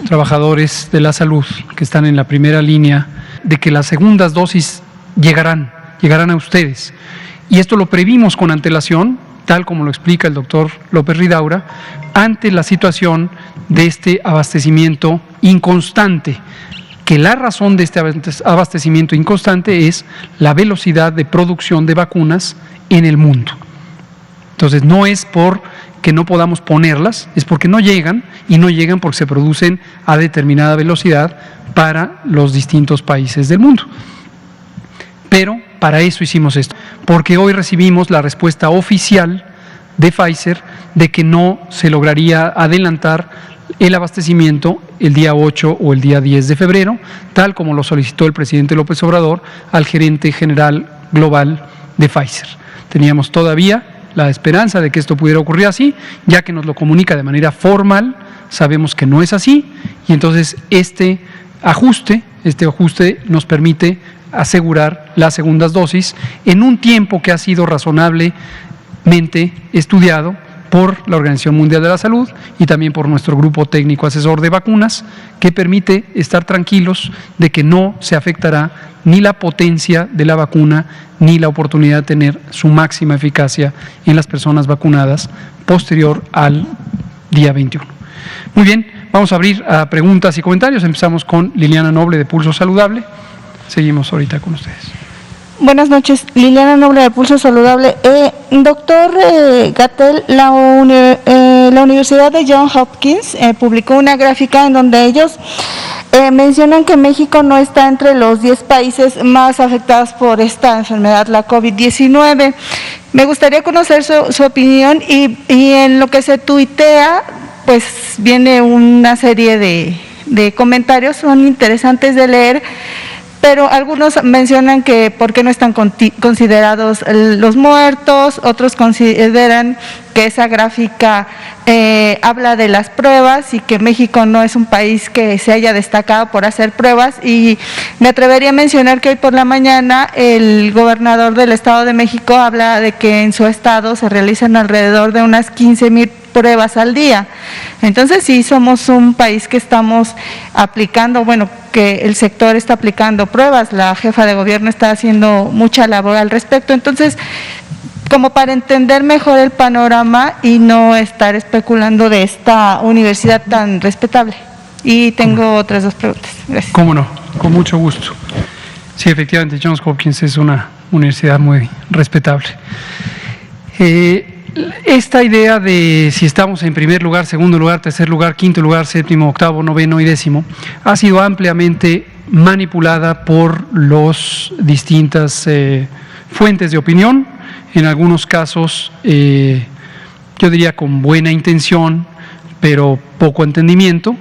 trabajadores de la salud que están en la primera línea, de que las segundas dosis llegarán a ustedes. Y esto lo previmos con antelación, tal como lo explica el doctor López Ridaura, ante la situación de este abastecimiento inconstante, que la razón de este abastecimiento inconstante es la velocidad de producción de vacunas en el mundo. Entonces, no es porque no podamos ponerlas, es porque no llegan, y no llegan porque se producen a determinada velocidad para los distintos países del mundo. Pero para eso hicimos esto, porque hoy recibimos la respuesta oficial de Pfizer de que no se lograría adelantar el abastecimiento el día 8 o el día 10 de febrero, tal como lo solicitó el presidente López Obrador al gerente general global de Pfizer. Teníamos todavía la esperanza de que esto pudiera ocurrir así, ya que nos lo comunica de manera formal, sabemos que no es así, y entonces este ajuste nos permite asegurar las segundas dosis en un tiempo que ha sido razonablemente estudiado por la Organización Mundial de la Salud y también por nuestro grupo técnico asesor de vacunas, que permite estar tranquilos de que no se afectará ni la potencia de la vacuna ni la oportunidad de tener su máxima eficacia en las personas vacunadas posterior al día 21. Muy bien, vamos a abrir a preguntas y comentarios. Empezamos con Liliana Noble de Pulso Saludable. Seguimos ahorita con ustedes.
Buenas noches, Liliana Noble de Pulso Saludable. Doctor Gatell, la Universidad de Johns Hopkins publicó una gráfica en donde ellos mencionan que México no está entre los 10 países más afectados por esta enfermedad, la COVID-19. Me gustaría conocer su opinión y en lo que se tuitea, pues viene una serie de comentarios, son interesantes de leer, pero algunos mencionan que por qué no están considerados los muertos, otros consideran que esa gráfica habla de las pruebas y que México no es un país que se haya destacado por hacer pruebas, y me atrevería a mencionar que hoy por la mañana el gobernador del Estado de México habla de que en su estado se realizan alrededor de unas 15,000 pruebas al día. Entonces sí somos un país que estamos aplicando, que el sector está aplicando pruebas, la jefa de gobierno está haciendo mucha labor al respecto. Entonces, como para entender mejor el panorama y no estar especulando de esta universidad tan respetable. Y tengo otras dos preguntas. Gracias.
¿Cómo no? Con mucho gusto. Sí, efectivamente, Johns Hopkins es una universidad muy respetable. Esta idea de si estamos en primer lugar, segundo lugar, tercer lugar, quinto lugar, séptimo, octavo, noveno y décimo, ha sido ampliamente manipulada por las distintas fuentes de opinión, en algunos casos yo diría con buena intención, pero poco entendimiento,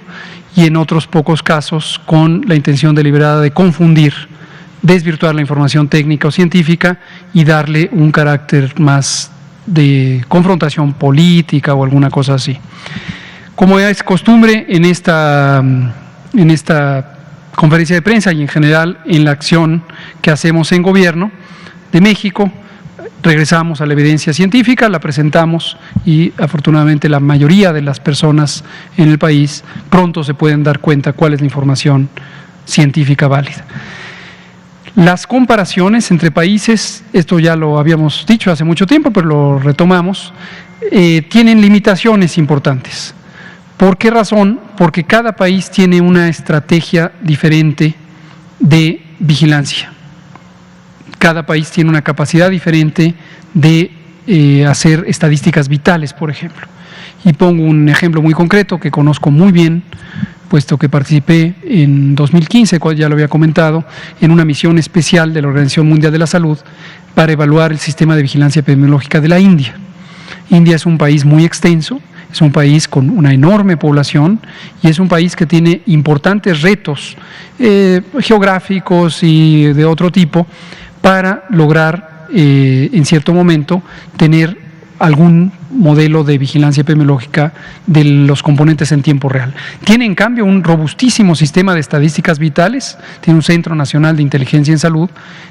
y en otros pocos casos con la intención deliberada de confundir, desvirtuar la información técnica o científica y darle un carácter más de confrontación política o alguna cosa así. Como es costumbre en esta conferencia de prensa y en general en la acción que hacemos en Gobierno de México, regresamos a la evidencia científica, la presentamos y afortunadamente la mayoría de las personas en el país pronto se pueden dar cuenta cuál es la información científica válida. Las comparaciones entre países, esto ya lo habíamos dicho hace mucho tiempo, pero lo retomamos, tienen limitaciones importantes. ¿Por qué razón? Porque cada país tiene una estrategia diferente de vigilancia. Cada país tiene una capacidad diferente de hacer estadísticas vitales, por ejemplo. Y pongo un ejemplo muy concreto que conozco muy bien puesto que participé en 2015, ya lo había comentado, en una misión especial de la Organización Mundial de la Salud para evaluar el sistema de vigilancia epidemiológica de la India. India es un país muy extenso, es un país con una enorme población y es un país que tiene importantes retos geográficos y de otro tipo para lograr en cierto momento tener algún modelo de vigilancia epidemiológica de los componentes en tiempo real. Tiene en cambio un robustísimo sistema de estadísticas vitales, tiene un Centro Nacional de Inteligencia en Salud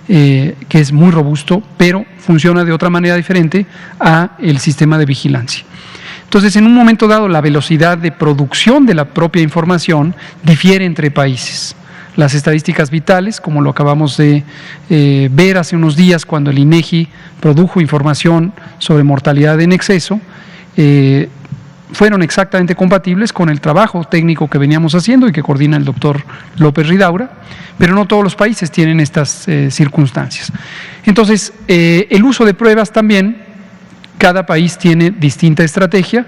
que es muy robusto, pero funciona de otra manera diferente a el sistema de vigilancia. Entonces, en un momento dado, la velocidad de producción de la propia información difiere entre países. Las estadísticas vitales, como lo acabamos de ver hace unos días cuando el INEGI produjo información sobre mortalidad en exceso, fueron exactamente compatibles con el trabajo técnico que veníamos haciendo y que coordina el doctor López Ridaura, pero no todos los países tienen estas circunstancias. Entonces, el uso de pruebas también, cada país tiene distinta estrategia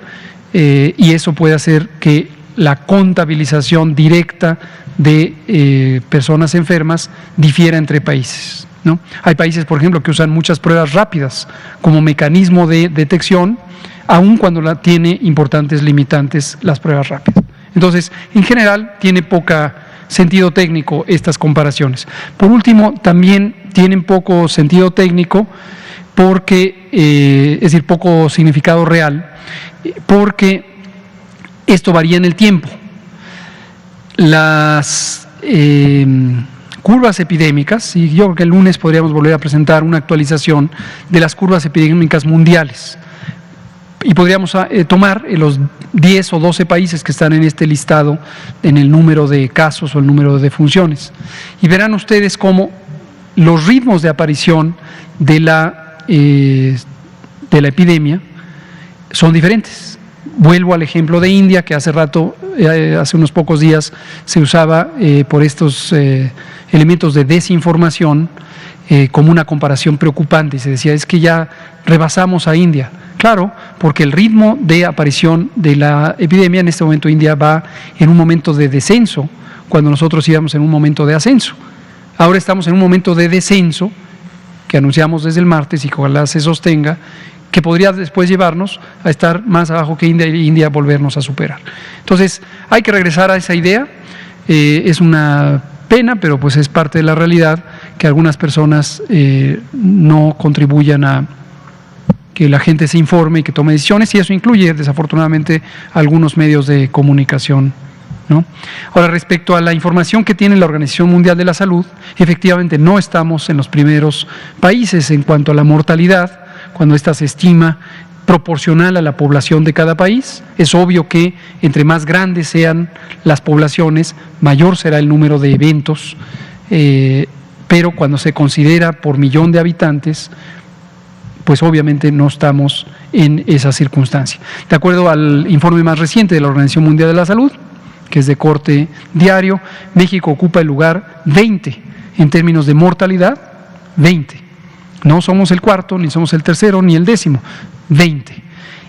y eso puede hacer que la contabilización directa de personas enfermas difiera entre países, ¿no? Hay países, por ejemplo, que usan muchas pruebas rápidas como mecanismo de detección, aun cuando tiene importantes limitantes las pruebas rápidas. Entonces, en general, tiene poco sentido técnico estas comparaciones. Por último, también tienen poco sentido técnico porque, es decir, poco significado real, porque esto varía en el tiempo. Las curvas epidémicas, y yo creo que el lunes podríamos volver a presentar una actualización de las curvas epidémicas mundiales, y podríamos tomar los 10 o 12 países que están en este listado en el número de casos o el número de defunciones, y verán ustedes cómo los ritmos de aparición de la epidemia son diferentes. Vuelvo al ejemplo de India, que hace rato, hace unos pocos días, se usaba por estos elementos de desinformación como una comparación preocupante. Se decía, es que ya rebasamos a India. Claro, porque el ritmo de aparición de la epidemia, en este momento India va en un momento de descenso, cuando nosotros íbamos en un momento de ascenso. Ahora estamos en un momento de descenso, que anunciamos desde el martes y que ojalá se sostenga, que podría después llevarnos a estar más abajo que India y India volvernos a superar. Entonces, hay que regresar a esa idea. Es una pena, pero pues es parte de la realidad que algunas personas no contribuyan a que la gente se informe y que tome decisiones, y eso incluye desafortunadamente algunos medios de comunicación, ¿no? Ahora, respecto a la información que tiene la Organización Mundial de la Salud, efectivamente no estamos en los primeros países en cuanto a la mortalidad, cuando ésta se estima proporcional a la población de cada país. Es obvio que entre más grandes sean las poblaciones, mayor será el número de eventos, pero cuando se considera por millón de habitantes, pues obviamente no estamos en esa circunstancia. De acuerdo al informe más reciente de la Organización Mundial de la Salud, que es de corte diario, México ocupa el lugar 20 en términos de mortalidad, 20. No somos el cuarto, ni somos el tercero, ni el décimo, 20.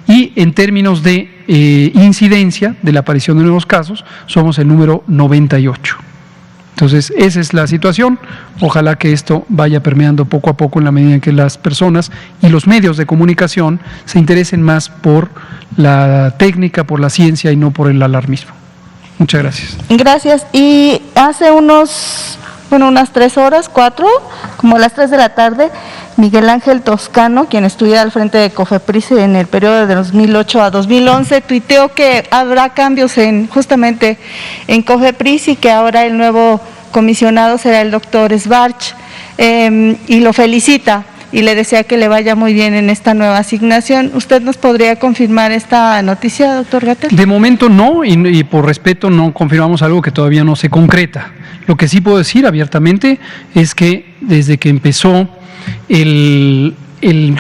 Y en términos de incidencia de la aparición de nuevos casos, somos el número 98. Entonces, esa es la situación. Ojalá que esto vaya permeando poco a poco en la medida en que las personas y los medios de comunicación se interesen más por la técnica, por la ciencia y no por el alarmismo. Muchas gracias.
Gracias. Y hace unas 3 horas, 4, como a las 3 de la tarde, Miguel Ángel Toscano, quien estuviera al frente de COFEPRIS en el periodo de 2008 a 2011, tuiteó que habrá cambios justamente en COFEPRIS y que ahora el nuevo comisionado será el doctor Schwartz, y lo felicita y le desea que le vaya muy bien en esta nueva asignación. ¿Usted nos podría confirmar esta noticia, doctor Gatell?
De momento no, y por respeto no confirmamos algo que todavía no se concreta. Lo que sí puedo decir abiertamente es que desde que empezó el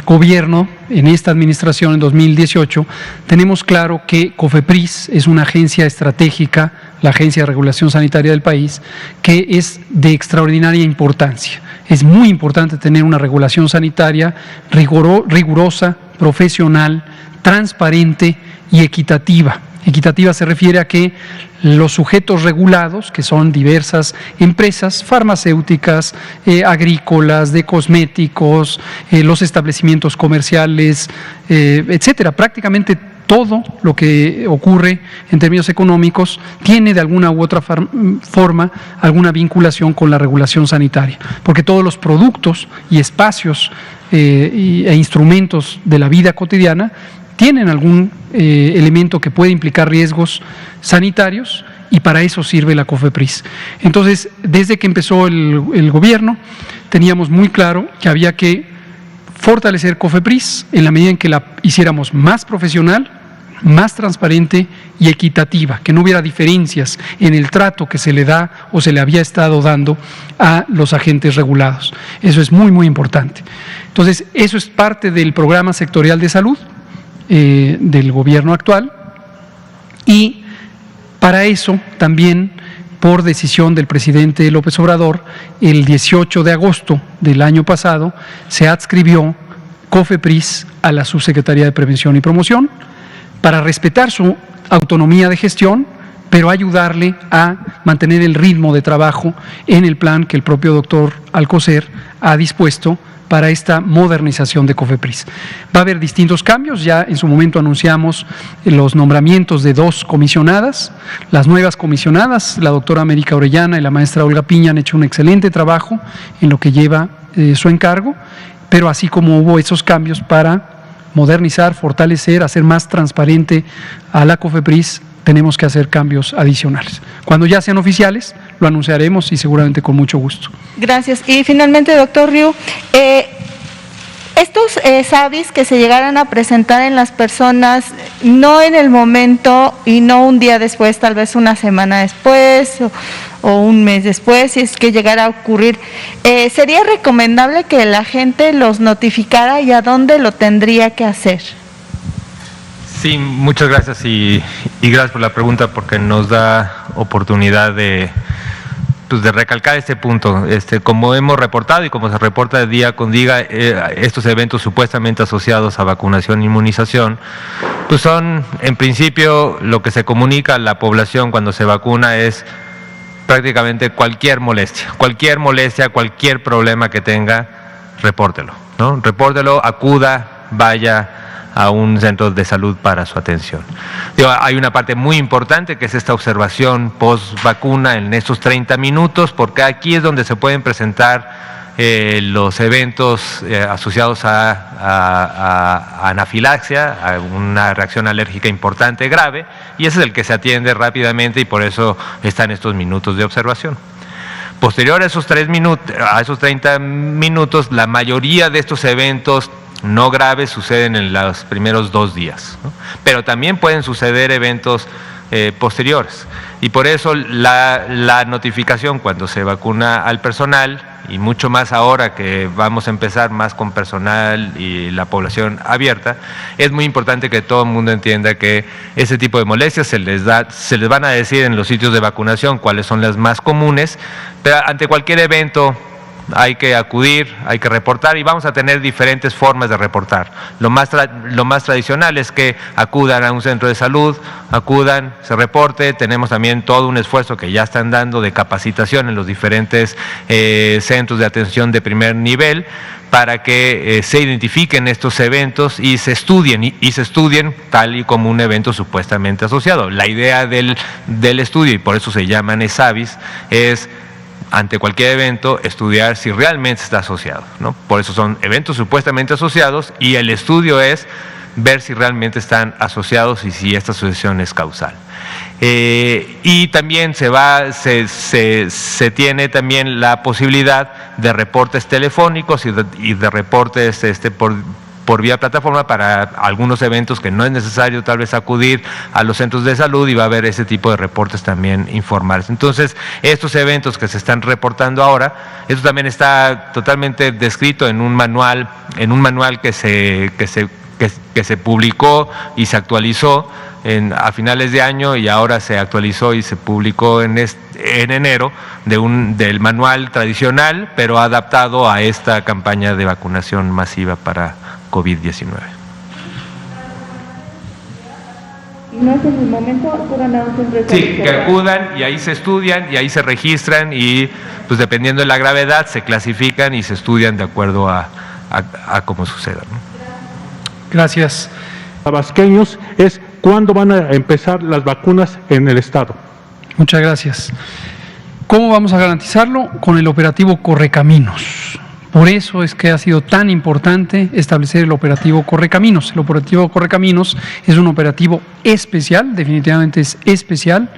gobierno en esta administración en 2018, tenemos claro que COFEPRIS es una agencia estratégica, la Agencia de Regulación Sanitaria del país, que es de extraordinaria importancia. Es muy importante tener una regulación sanitaria rigurosa, profesional, transparente y equitativa. Equitativa se refiere a que los sujetos regulados, que son diversas empresas farmacéuticas, agrícolas, de cosméticos, los establecimientos comerciales, etcétera, prácticamente todo lo que ocurre en términos económicos tiene de alguna u otra forma alguna vinculación con la regulación sanitaria, porque todos los productos y espacios e instrumentos de la vida cotidiana tienen algún elemento que puede implicar riesgos sanitarios, y para eso sirve la COFEPRIS. Entonces, desde que empezó el gobierno, teníamos muy claro que había que fortalecer COFEPRIS en la medida en que la hiciéramos más profesional, más transparente y equitativa, que no hubiera diferencias en el trato que se le da o se le había estado dando a los agentes regulados. Eso es muy, muy importante. Entonces, eso es parte del programa sectorial de salud del gobierno actual, y para eso también, por decisión del presidente López Obrador, el 18 de agosto del año pasado se adscribió COFEPRIS a la Subsecretaría de Prevención y Promoción para respetar su autonomía de gestión, pero ayudarle a mantener el ritmo de trabajo en el plan que el propio doctor Alcocer ha dispuesto para esta modernización de COFEPRIS. Va a haber distintos cambios, ya en su momento anunciamos los nombramientos de 2 comisionadas. Las nuevas comisionadas, la doctora América Orellana y la maestra Olga Piña, han hecho un excelente trabajo en lo que lleva su encargo, pero así como hubo esos cambios para modernizar, fortalecer, hacer más transparente a la COFEPRIS, tenemos que hacer cambios adicionales. Cuando ya sean oficiales, lo anunciaremos y seguramente con mucho gusto.
Gracias. Y finalmente, doctor Ryu, estos SAVIs que se llegaran a presentar en las personas, no en el momento y no un día después, tal vez una semana después o un mes después, si es que llegara a ocurrir, ¿sería recomendable que la gente los notificara y a dónde lo tendría que hacer?
Sí, muchas gracias y gracias por la pregunta, porque nos da oportunidad de recalcar este punto. Como hemos reportado y como se reporta día con día, estos eventos supuestamente asociados a vacunación e inmunización, pues son en principio lo que se comunica a la población cuando se vacuna es prácticamente cualquier molestia, cualquier problema que tenga, repórtelo, ¿no? Repórtelo, acuda, vaya a un centro de salud para su atención. Hay una parte muy importante que es esta observación post vacuna en estos 30 minutos, porque aquí es donde se pueden presentar los eventos asociados a anafilaxia, a una reacción alérgica importante, grave, y ese es el que se atiende rápidamente y por eso están estos minutos de observación. Posterior a esos 30 minutos, la mayoría de estos eventos no graves suceden en los primeros 2 días, ¿no? Pero también pueden suceder eventos posteriores, y por eso la notificación cuando se vacuna al personal, y mucho más ahora que vamos a empezar más con personal y la población abierta, es muy importante que todo el mundo entienda que ese tipo de molestias se les van a decir en los sitios de vacunación cuáles son las más comunes, pero ante cualquier evento hay que acudir, hay que reportar, y vamos a tener diferentes formas de reportar. Lo más tradicional es que acudan a un centro de salud, se reporte. Tenemos también todo un esfuerzo que ya están dando de capacitación en los diferentes centros de atención de primer nivel para que se identifiquen estos eventos y se estudien tal y como un evento supuestamente asociado. La idea del estudio, y por eso se llaman SAVIs, es ante cualquier evento estudiar si realmente está asociado, ¿no? Por eso son eventos supuestamente asociados, y el estudio es ver si realmente están asociados y si esta asociación es causal. Y también se tiene también la posibilidad de reportes telefónicos y de reportes por vía plataforma para algunos eventos que no es necesario tal vez acudir a los centros de salud, y va a haber ese tipo de reportes también informales. Entonces, estos eventos que se están reportando ahora, esto también está totalmente descrito en un manual que se publicó y se actualizó a finales de año, y ahora se actualizó y se publicó en enero del manual tradicional, pero adaptado a esta campaña de vacunación masiva para COVID-19.
Y no es en el momento, acudan a un centro de salud.
Sí, que acudan y ahí se estudian y ahí se registran y pues dependiendo de la gravedad se clasifican y se estudian de acuerdo a cómo suceda, ¿no?
Gracias.
Tabasqueños es cuándo van a empezar las vacunas en el estado.
Muchas gracias. ¿Cómo vamos a garantizarlo? Con el operativo Correcaminos. Por eso es que ha sido tan importante establecer el operativo Correcaminos. El operativo Correcaminos es un operativo especial, definitivamente es especial,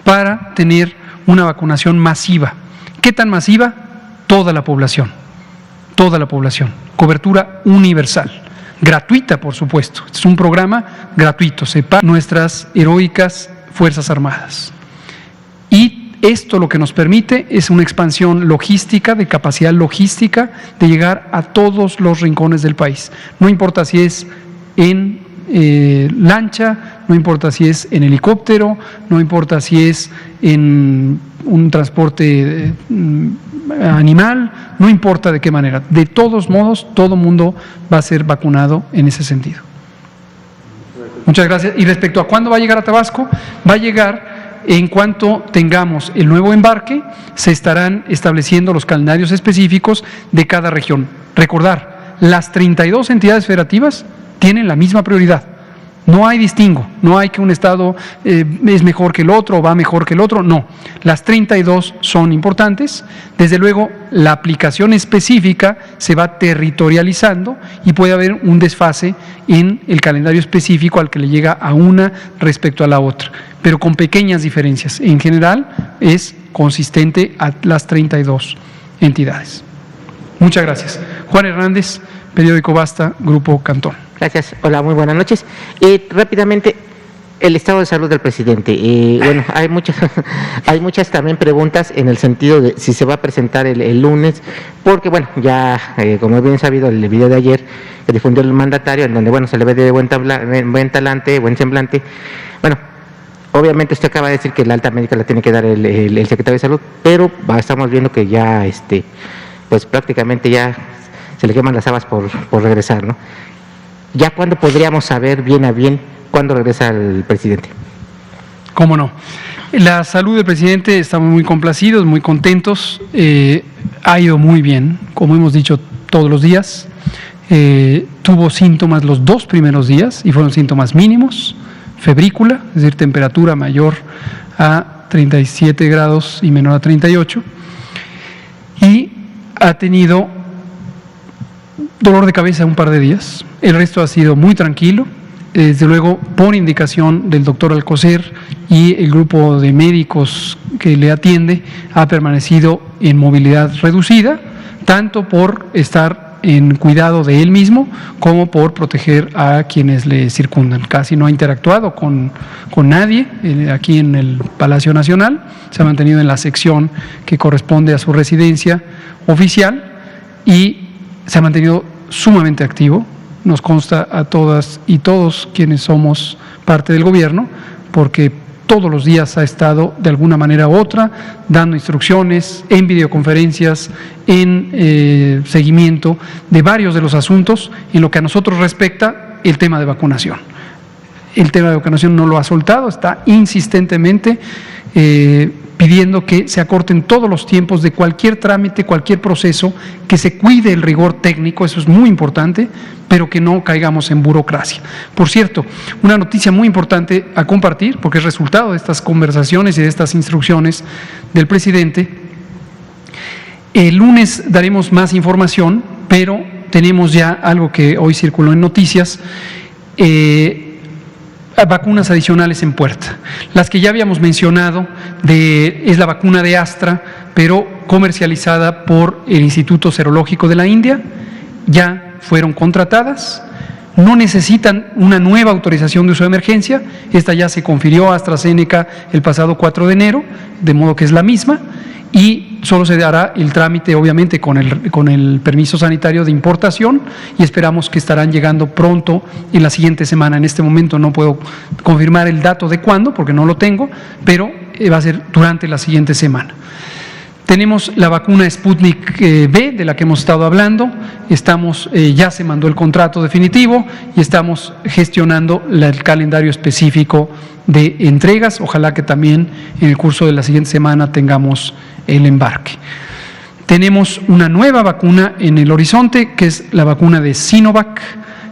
para tener una vacunación masiva. ¿Qué tan masiva? Toda la población, cobertura universal, gratuita por supuesto. Es un programa gratuito, se paga nuestras heroicas Fuerzas Armadas. Y esto lo que nos permite es una expansión logística, de capacidad logística, de llegar a todos los rincones del país. No importa si es en lancha, no importa si es en helicóptero, no importa si es en un transporte animal, no importa de qué manera. De todos modos, todo mundo va a ser vacunado en ese sentido. Muchas gracias. Y respecto a cuándo va a llegar a Tabasco, va a llegar en cuanto tengamos el nuevo embarque, se estarán estableciendo los calendarios específicos de cada región. Recordar, las 32 entidades federativas tienen la misma prioridad. No hay distingo, no hay que un estado es mejor que el otro o va mejor que el otro, no. Las 32 son importantes. Desde luego, la aplicación específica se va territorializando y puede haber un desfase en el calendario específico al que le llega a una respecto a la otra, pero con pequeñas diferencias. En general, es consistente a las 32 entidades. Muchas gracias. Juan Hernández, Periódico Basta, Grupo Cantón.
Gracias. Hola, muy buenas noches. Rápidamente, el estado de salud del presidente. Bueno, hay muchas también preguntas en el sentido de si se va a presentar el lunes, porque bueno, ya como bien sabido el video de ayer que difundió el mandatario, en donde bueno se le ve de buen talante, buen semblante. Bueno, obviamente usted acaba de decir que la alta médica la tiene que dar el secretario de salud, pero estamos viendo que ya pues prácticamente ya se le queman las habas por regresar, ¿no? ¿Ya cuándo podríamos saber bien a bien cuándo regresa el presidente?
¿Cómo no? La salud del presidente, estamos muy complacidos, muy contentos, ha ido muy bien, como hemos dicho todos los días. Tuvo síntomas los 2 primeros días y fueron síntomas mínimos, febrícula, es decir, temperatura mayor a 37 grados y menor a 38, y ha tenido dolor de cabeza un par de días. El resto ha sido muy tranquilo, desde luego por indicación del doctor Alcocer y el grupo de médicos que le atiende, ha permanecido en movilidad reducida, tanto por estar en cuidado de él mismo como por proteger a quienes le circundan. Casi no ha interactuado con nadie aquí en el Palacio Nacional, se ha mantenido en la sección que corresponde a su residencia oficial y se ha mantenido sumamente activo. Nos consta a todas y todos quienes somos parte del gobierno, porque todos los días ha estado de alguna manera u otra dando instrucciones en videoconferencias, en seguimiento de varios de los asuntos. En lo que a nosotros respecta, el tema de vacunación. El tema de vacunación no lo ha soltado, está insistentemente pidiendo que se acorten todos los tiempos de cualquier trámite, cualquier proceso, que se cuide el rigor técnico, eso es muy importante, pero que no caigamos en burocracia. Por cierto, una noticia muy importante a compartir, porque es resultado de estas conversaciones y de estas instrucciones del presidente. El lunes daremos más información, pero tenemos ya algo que hoy circuló en noticias, vacunas adicionales en puerta. Las que ya habíamos mencionado es la vacuna de Astra, pero comercializada por el Instituto Serológico de la India, ya fueron contratadas, no necesitan una nueva autorización de uso de emergencia, esta ya se confirió a AstraZeneca el pasado 4 de enero, de modo que es la misma, y solo se dará el trámite obviamente con el permiso sanitario de importación y esperamos que estarán llegando pronto en la siguiente semana. En este momento no puedo confirmar el dato de cuándo porque no lo tengo, pero va a ser durante la siguiente semana. Tenemos la vacuna Sputnik V, de la que hemos estado hablando. Ya se mandó el contrato definitivo y estamos gestionando el calendario específico de entregas. Ojalá que también en el curso de la siguiente semana tengamos el embarque. Tenemos una nueva vacuna en el horizonte, que es la vacuna de Sinovac,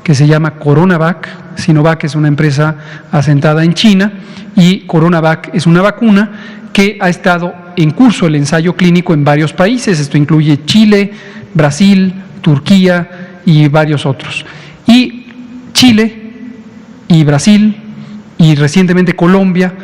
que se llama Coronavac. Sinovac es una empresa asentada en China y Coronavac es una vacuna que ha estado en curso el ensayo clínico en varios países. Esto incluye Chile, Brasil, Turquía y varios otros. Y Chile y Brasil y recientemente Colombia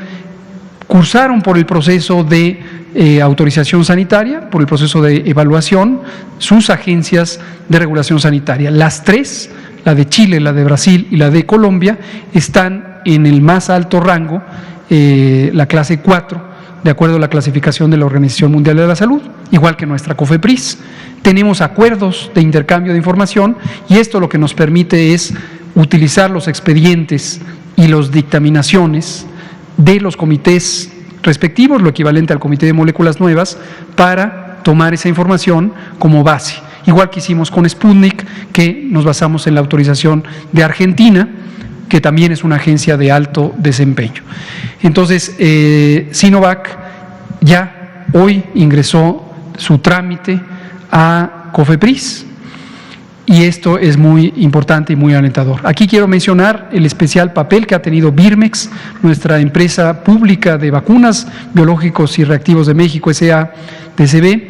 cursaron por el proceso de autorización sanitaria, por el proceso de evaluación, sus agencias de regulación sanitaria. Las tres, la de Chile, la de Brasil y la de Colombia, están en el más alto rango, la clase 4, de acuerdo a la clasificación de la Organización Mundial de la Salud, igual que nuestra COFEPRIS. Tenemos acuerdos de intercambio de información y esto lo que nos permite es utilizar los expedientes y las dictaminaciones de los comités respectivos, lo equivalente al Comité de Moléculas Nuevas, para tomar esa información como base. Igual que hicimos con Sputnik, que nos basamos en la autorización de Argentina, que también es una agencia de alto desempeño. Entonces, Sinovac ya hoy ingresó su trámite a COFEPRIS y esto es muy importante y muy alentador. Aquí quiero mencionar el especial papel que ha tenido Birmex, nuestra empresa pública de vacunas, biológicos y reactivos de México, SADCB,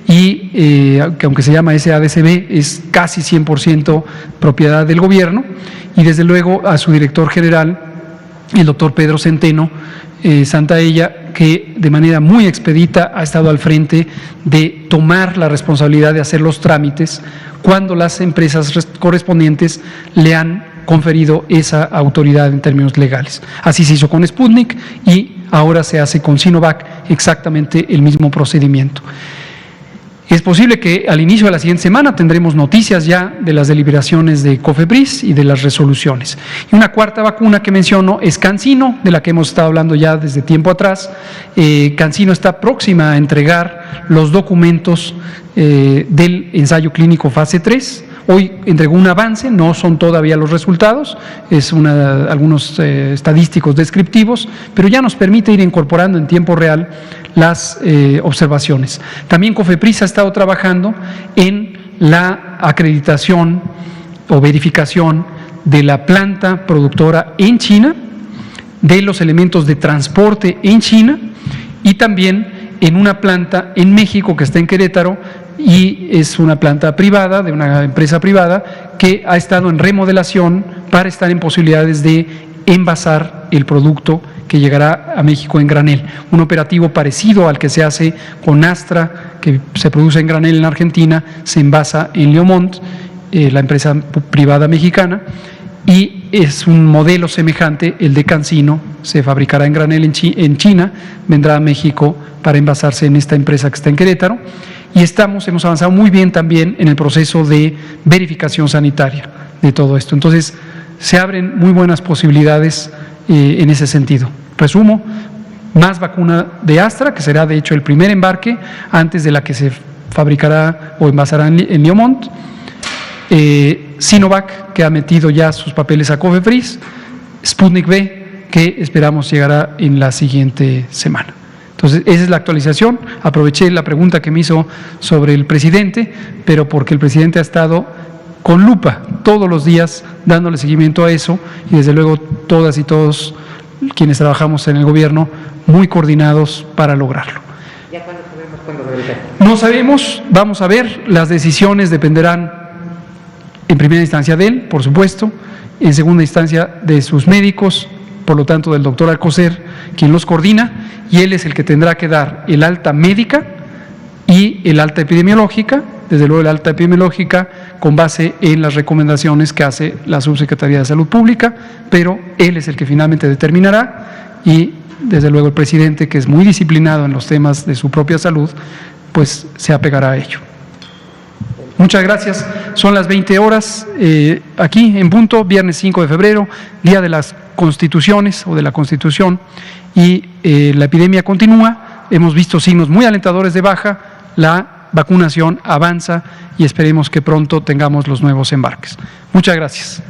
y que aunque se llama SADCB, es casi 100% propiedad del gobierno, y desde luego a su director general, el doctor Pedro Centeno Santaella, que de manera muy expedita ha estado al frente de tomar la responsabilidad de hacer los trámites cuando las empresas correspondientes le han conferido esa autoridad en términos legales. Así se hizo con Sputnik y ahora se hace con Sinovac exactamente el mismo procedimiento. Es posible que al inicio de la siguiente semana tendremos noticias ya de las deliberaciones de COFEPRIS y de las resoluciones. Y una cuarta vacuna que menciono es CanSino, de la que hemos estado hablando ya desde tiempo atrás. CanSino está próxima a entregar los documentos del ensayo clínico fase 3. Hoy entregó un avance, no son todavía los resultados, es algunos estadísticos descriptivos, pero ya nos permite ir incorporando en tiempo real las observaciones. También COFEPRIS ha estado trabajando en la acreditación o verificación de la planta productora en China, de los elementos de transporte en China y también en una planta en México que está en Querétaro y es una planta privada, de una empresa privada que ha estado en remodelación para estar en posibilidades de envasar el producto que llegará a México en granel. Un operativo parecido al que se hace con Astra, que se produce en granel en Argentina, se envasa en Leomont, la empresa privada mexicana, y es un modelo semejante, el de CanSino, se fabricará en granel en China, vendrá a México para envasarse en esta empresa que está en Querétaro, y hemos avanzado muy bien también en el proceso de verificación sanitaria de todo esto. Entonces, se abren muy buenas posibilidades en ese sentido. Resumo, más vacuna de Astra, que será de hecho el primer embarque antes de la que se fabricará o envasará en Leomont. Sinovac, que ha metido ya sus papeles a COFEPRIS. Sputnik V, que esperamos llegará en la siguiente semana. Entonces, esa es la actualización. Aproveché la pregunta que me hizo sobre el presidente, pero porque el presidente ha estado con lupa todos los días dándole seguimiento a eso y desde luego todas y todos quienes trabajamos en el gobierno muy coordinados para lograrlo.
¿Ya cuándo sabemos cuándo regresar?
No sabemos, vamos a ver, las decisiones dependerán en primera instancia de él, por supuesto, en segunda instancia de sus médicos, por lo tanto del doctor Alcocer, quien los coordina, y él es el que tendrá que dar el alta médica y el alta epidemiológica, desde luego el alta epidemiológica con base en las recomendaciones que hace la Subsecretaría de Salud Pública, pero él es el que finalmente determinará y desde luego el presidente, que es muy disciplinado en los temas de su propia salud, pues se apegará a ello. Muchas gracias. Son las 20 horas, aquí en punto, viernes 5 de febrero, día de las constituciones o de la Constitución, y la epidemia continúa. hemos visto signos muy alentadores de baja, la vacunación avanza y esperemos que pronto tengamos los nuevos embarques. Muchas gracias.